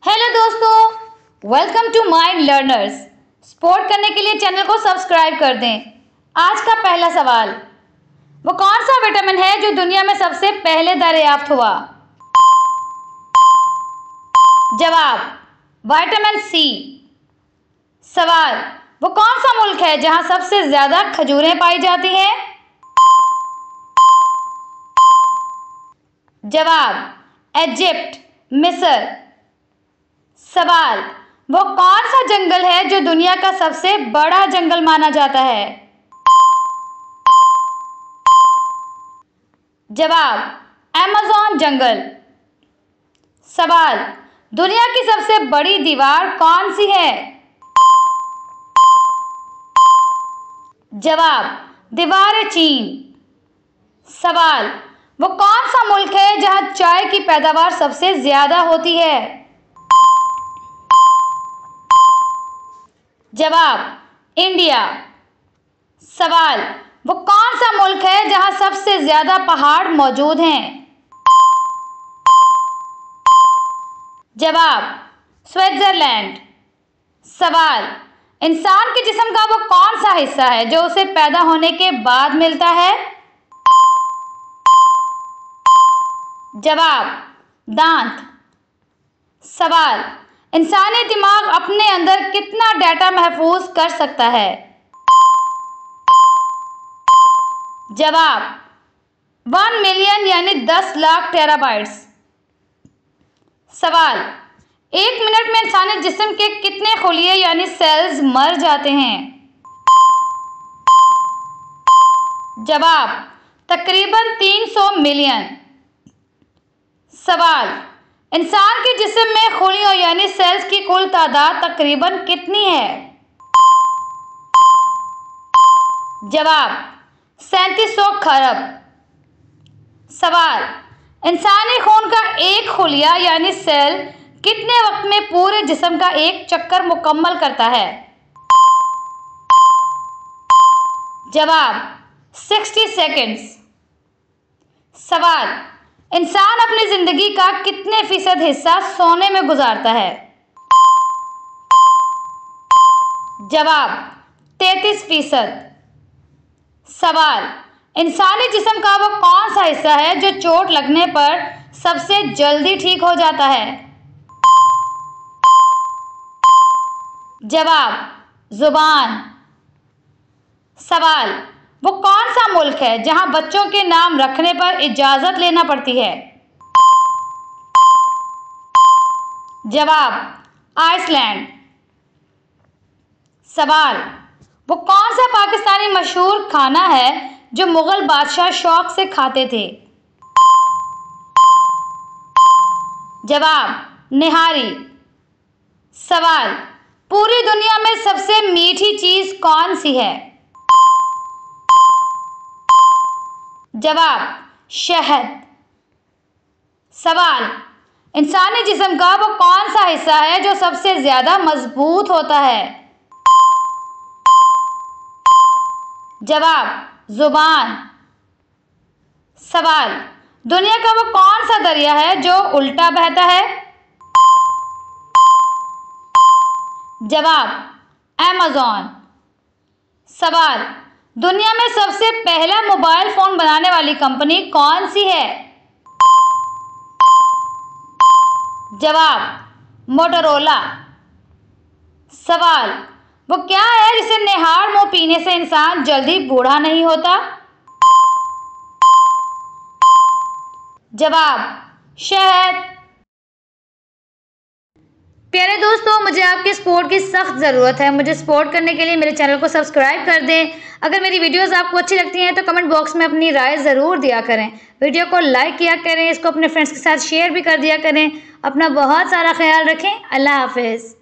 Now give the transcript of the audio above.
Hello दोस्तों, welcome to mind learners. Support करने के लिए चैनल को सब्सक्राइब कर दें। आज का पहला सवाल, वो कौन सा विटामिन है जो दुनिया में सबसे पहले दरियाफ्त हुआ? जवाब, विटामिन सी। सवाल, वो कौन सा मुल्क है जहां सबसे ज्यादा खजूरें पाई जाती हैं? जवाब, इजिप्ट, मिस्र। सवाल, वो कौन सा जंगल है जो दुनिया का सबसे बड़ा जंगल माना जाता है? जवाब, अमेज़न जंगल। सवाल, दुनिया की सबसे बड़ी दीवार कौन सी है? जवाब, दीवार चीन। सवाल, वो कौन सा मुल्क है जहां चाय की पैदावार सबसे ज्यादा होती है? जवाब, इंडिया। सवाल, वो कौन सा मुल्क है जहां सबसे ज्यादा पहाड़ मौजूद हैं? जवाब, स्विट्जरलैंड। सवाल, इंसान के जिस्म का वो कौन सा हिस्सा है जो उसे पैदा होने के बाद मिलता है? जवाब, दांत। सवाल, इंसानी दिमाग अपने अंदर कितना डाटा महफूज कर सकता है? जवाब, 1 मिलियन यानी 10 लाख टेराबाइट्स। सवाल, 1 मिनट में इंसानी जिस्म के कितने खुलिये यानी सेल्स मर जाते हैं? जवाब, तकरीबन 300 मिलियन। सवाल, इंसान के जिस्म में खुलियों यानी सेल्स की कुल तादाद तकरीबन कितनी है? जवाब, 3700 खरब। सवाल, इंसानी खून का एक खुलिया यानी सेल कितने वक्त में पूरे जिस्म का एक चक्कर मुकम्मल करता है? जवाब, 60 सेकंड्स। सवाल, इंसान अपनी जिंदगी का कितने फीसद हिस्सा सोने में गुजारता है? जवाब, 33%। सवाल, इंसानी जिस्म का वो कौन सा हिस्सा है जो चोट लगने पर सबसे जल्दी ठीक हो जाता है? जवाब, जुबान। सवाल, वो कौन सा मुल्क है जहां बच्चों के नाम रखने पर इजाजत लेना पड़ती है? जवाब, आइसलैंड। सवाल, वो कौन सा पाकिस्तानी मशहूर खाना है जो मुगल बादशाह शौक से खाते थे? जवाब, निहारी। सवाल, पूरी दुनिया में सबसे मीठी चीज कौन सी है? जवाब, शहद। सवाल, इंसानी जिस्म का वो कौन सा हिस्सा है जो सबसे ज्यादा मजबूत होता है? जवाब, जुबान। सवाल, दुनिया का वो कौन सा दरिया है जो उल्टा बहता है? जवाब, अमेज़न। सवाल, दुनिया में सबसे पहला मोबाइल फोन बनाने वाली कंपनी कौन सी है? जवाब, मोटोरोला। सवाल, वो क्या है जिसे निहार मुंह पीने से इंसान जल्दी बूढ़ा नहीं होता? जवाब, शहद। प्यारे दोस्तों, मुझे आपके सपोर्ट की सख्त ज़रूरत है। मुझे सपोर्ट करने के लिए मेरे चैनल को सब्सक्राइब कर दें। अगर मेरी वीडियोस आपको अच्छी लगती हैं तो कमेंट बॉक्स में अपनी राय ज़रूर दिया करें। वीडियो को लाइक किया करें, इसको अपने फ्रेंड्स के साथ शेयर भी कर दिया करें। अपना बहुत सारा ख्याल रखें। अल्लाह हाफिज़।